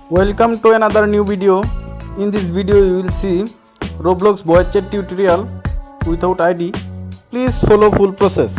Welcome to another new video. In this video you will see Roblox voice chat tutorial without ID. Please follow full process.